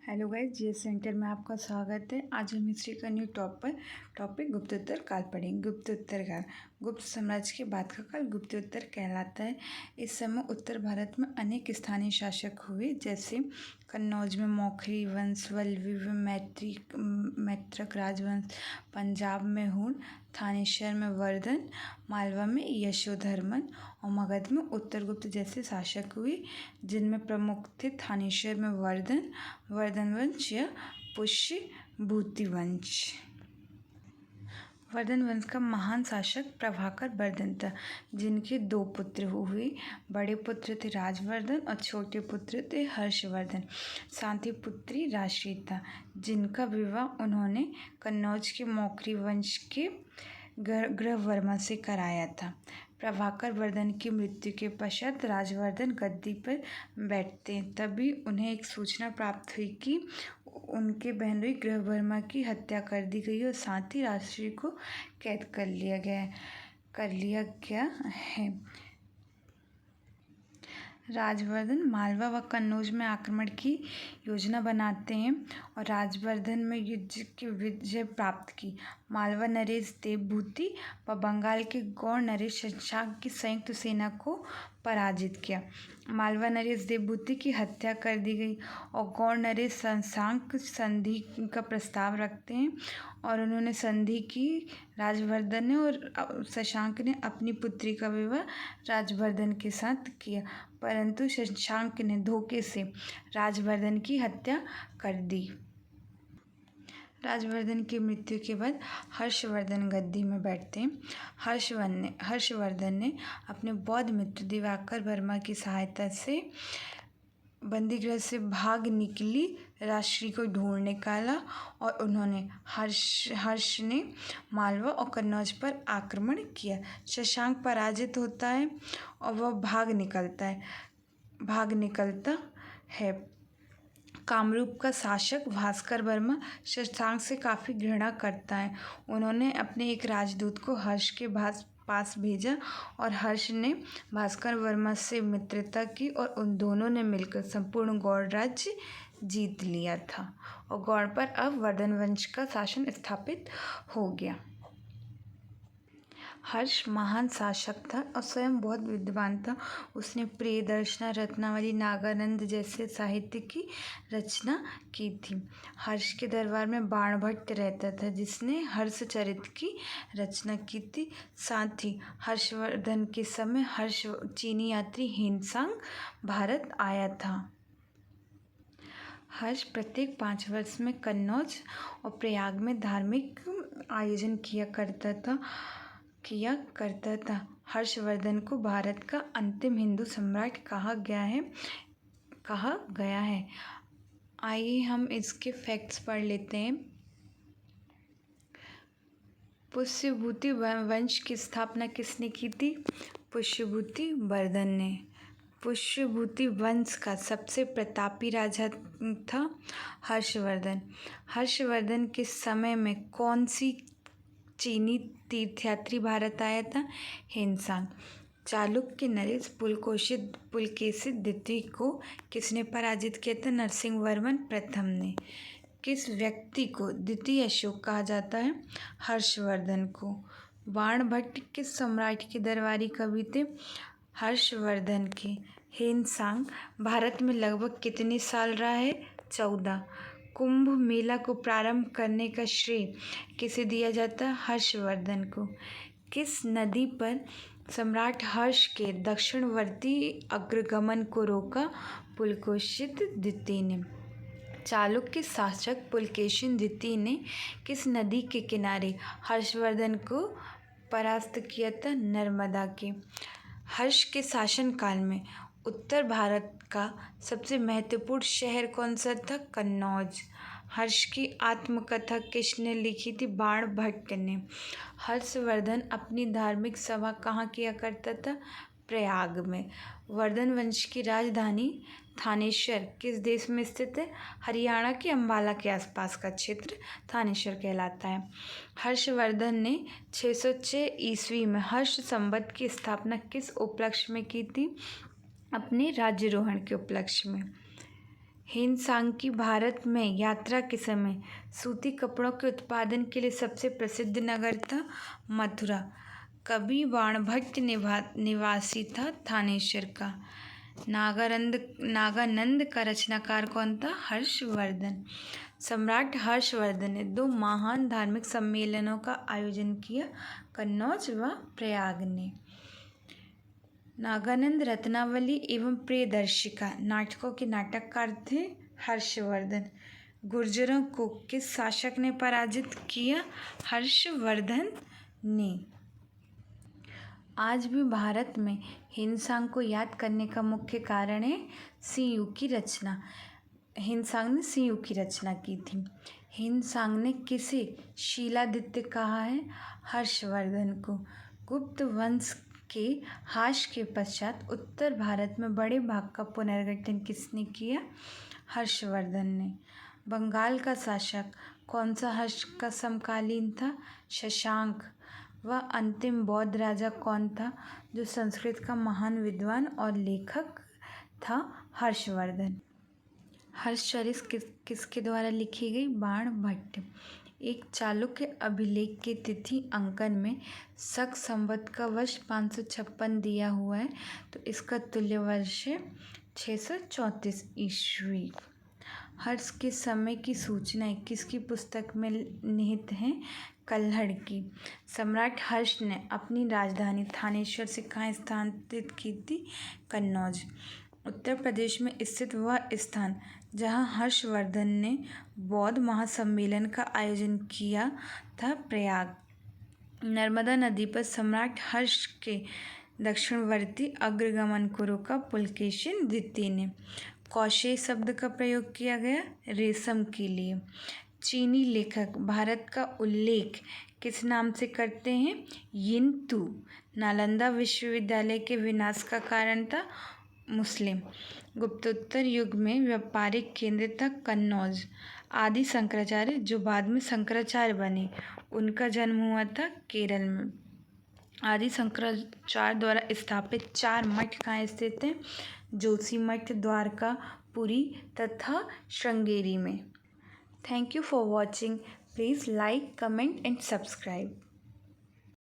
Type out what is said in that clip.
Hello guys, GS centre में आपका स्वागत है। आज हम हिस्ट्री का न्यू टॉपिक गुप्तोत्तर काल पढ़ेंगे। गुप्तोत्तर काल गुप्त साम्राज्य के बाद का काल गुप्तोत्तर कहलाता है। इस समय उत्तर भारत में अनेक स्थानीय शासक हुए, जैसे कन्नौज में मौखरी वंश, वल्लभी में मैत्रक राजवंश, पंजाब में हुण, थानेश्वर में वर्धन, मालवा में यशोधर्मन और मगध में उत्तरगुप्त जैसे शासक हुए, जिनमें प्रमुख थे थानेश्वर में वर्धन वंश या पुष्यभूति वंश। वर्धन वंश का महान शासक प्रभाकर वर्धन था, जिनके 2 पुत्र हुए। बड़े पुत्र थे राजवर्धन और छोटे पुत्र थे हर्षवर्धन। साथ ही पुत्री राशि था, जिनका विवाह उन्होंने कन्नौज के मौखरी वंश के ग्रहवर्मा से कराया था। प्रभाकर वर्धन की मृत्यु के पश्चात राजवर्धन गद्दी पर बैठते, तभी उन्हें एक सूचना प्राप्त हुई कि उनके बहनोई ग्रहवर्मा की हत्या कर दी गई और साथ ही राशि को कैद कर लिया गया है। राजवर्धन मालवा व कन्नौज में आक्रमण की योजना बनाते हैं और राजवर्धन में युद्ध की विजय प्राप्त की। मालवा नरेश देवभूति व बंगाल के गौड़ नरेश शशांक की संयुक्त सेना को पराजित किया। मालवा नरेश देवभूति की हत्या कर दी गई और गौड़ नरेश शशांक संधि का प्रस्ताव रखते हैं और उन्होंने संधि की। राजवर्धन ने और शशांक ने अपनी पुत्री का विवाह राजवर्धन के साथ किया, परंतु शशांक ने धोखे से राजवर्धन की हत्या कर दी। राजवर्धन की मृत्यु के बाद हर्षवर्धन गद्दी में बैठते हैं। हर्षवर्धन ने अपने बौद्ध मित्र दिवाकर वर्मा की सहायता से बंदीगृह से भाग निकली राशि को ढूंढ निकाला और उन्होंने हर्ष ने मालवा और कन्नौज पर आक्रमण किया। शशांक पराजित होता है और वह भाग निकलता है। कामरूप का शासक भास्कर वर्मा शशांक से काफ़ी घृणा करता है। उन्होंने अपने एक राजदूत को हर्ष के पास भेजा और हर्ष ने भास्कर वर्मा से मित्रता की और उन दोनों ने मिलकर संपूर्ण गौड़ राज्य जीत लिया था और गौड़ पर अब वर्धन वंश का शासन स्थापित हो गया। हर्ष महान शासक था और स्वयं बहुत विद्वान था। उसने प्रियदर्शना, रत्नावली, नागानंद जैसे साहित्य की रचना की थी। हर्ष के दरबार में बाणभट्ट रहता था, जिसने हर्षचरित की रचना की थी। साथ ही हर्षवर्धन के समय चीनी यात्री हेनसांग भारत आया था। हर्ष प्रत्येक 5 वर्ष में कन्नौज और प्रयाग में धार्मिक आयोजन किया करता था। हर्षवर्धन को भारत का अंतिम हिंदू सम्राट कहा गया है। आइए हम इसके फैक्ट्स पढ़ लेते हैं। पुष्यभूति वंश की स्थापना किसने की थी? पुष्यभूति वर्धन ने। पुष्यभूति वंश का सबसे प्रतापी राजा था हर्षवर्धन। हर्षवर्धन के समय में कौन सी चीनी तीर्थयात्री भारत आया था? हेनसांग। चालुक्य नरेश पुलकेशिन द्वितीय को किसने पराजित किया था? नरसिंहवर्मन प्रथम ने। किस व्यक्ति को द्वितीय अशोक कहा जाता है? हर्षवर्धन को। बाणभट्ट किस सम्राट के दरबारी कवि थे? हर्षवर्धन के। हेनसांग भारत में लगभग कितने साल रहा है? 14। कुंभ मेला को प्रारंभ करने का श्रेय किसे दिया जाता है? हर्षवर्धन को। किस नदी पर सम्राट हर्ष के दक्षिणवर्ती अग्रगमन को रोका? पुलकेशिन द्वितीय ने। चालुक्य शासक पुलकेशिन द्वितीय ने किस नदी के किनारे हर्षवर्धन को परास्त किया था? नर्मदा के। हर्ष के शासनकाल में उत्तर भारत का सबसे महत्वपूर्ण शहर कौन सा था? कन्नौज। हर्ष की आत्मकथा किसने लिखी थी? बाणभट्ट ने। हर्षवर्धन अपनी धार्मिक सभा कहाँ किया करता था? प्रयाग में। वर्धन वंश की राजधानी थानेश्वर किस देश में स्थित है? हरियाणा के अंबाला के आसपास का क्षेत्र थानेश्वर कहलाता है। हर्षवर्धन ने 606 ईस्वी में हर्ष संवत की स्थापना किस उपलक्ष्य में की थी? अपने राज्यारोहण के उपलक्ष्य में। हेनसांगी भारत में यात्रा के समय सूती कपड़ों के उत्पादन के लिए सबसे प्रसिद्ध नगर था मथुरा। कवि बाणभट्ट निवासी था थानेश्वर का। नागानंद का रचनाकार कौन था? हर्षवर्धन। सम्राट हर्षवर्धन ने 2 महान धार्मिक सम्मेलनों का आयोजन किया, कन्नौज व प्रयाग ने। नागानंद रत्नावली एवं प्रियदर्शिका नाटकों के नाटककार थे हर्षवर्धन। गुर्जरों को किस शासक ने पराजित किया? हर्षवर्धन ने। आज भी भारत में हिंसांग को याद करने का मुख्य कारण है सीयू की रचना। हिंसांग ने सीयू की रचना की थी। हिंसांग ने किसे शीलादित्य कहा है? हर्षवर्धन को। गुप्त वंश के ह्रास के पश्चात उत्तर भारत में बड़े भाग का पुनर्गठन किसने किया? हर्षवर्धन ने। बंगाल का शासक कौन सा हर्ष का समकालीन था? शशांक। वह अंतिम बौद्ध राजा कौन था जो संस्कृत का महान विद्वान और लेखक था? हर्षवर्धन। हर्षचरित किसके द्वारा लिखी गई? बाणभट्ट। एक चालुक्य अभिलेख के तिथि अंकन में शक संवत का वर्ष 556 दिया हुआ है, तो इसका तुल्य वर्ष है 634 ईस्वी। हर्ष के समय की सूचनाएं किसकी पुस्तक में निहित हैं? कल्हड़ की। सम्राट हर्ष ने अपनी राजधानी थानेश्वर से कहाँ स्थानांतरित की थी? कन्नौज। उत्तर प्रदेश में स्थित वह स्थान जहाँ हर्षवर्धन ने बौद्ध महासम्मेलन का आयोजन किया था, प्रयाग। नर्मदा नदी पर सम्राट हर्ष के दक्षिणवर्ती अग्रगमन को रोका पुलकेशिन द्वितीय ने। कौशेय शब्द का प्रयोग किया गया रेशम के लिए। चीनी लेखक भारत का उल्लेख किस नाम से करते हैं? यिंतु। नालंदा विश्वविद्यालय के विनाश का कारण था मुस्लिम। गुप्तोत्तर युग में व्यापारिक केंद्र था कन्नौज। आदि शंकराचार्य जो बाद में शंकराचार्य बने, उनका जन्म हुआ था केरल में। आदि शंकराचार्य द्वारा स्थापित 4 मठ कहाँ स्थित हैं? जोशीमठ, द्वारकापुरी तथा श्रृंगेरी में। Thank you for watching. Please like, comment and subscribe.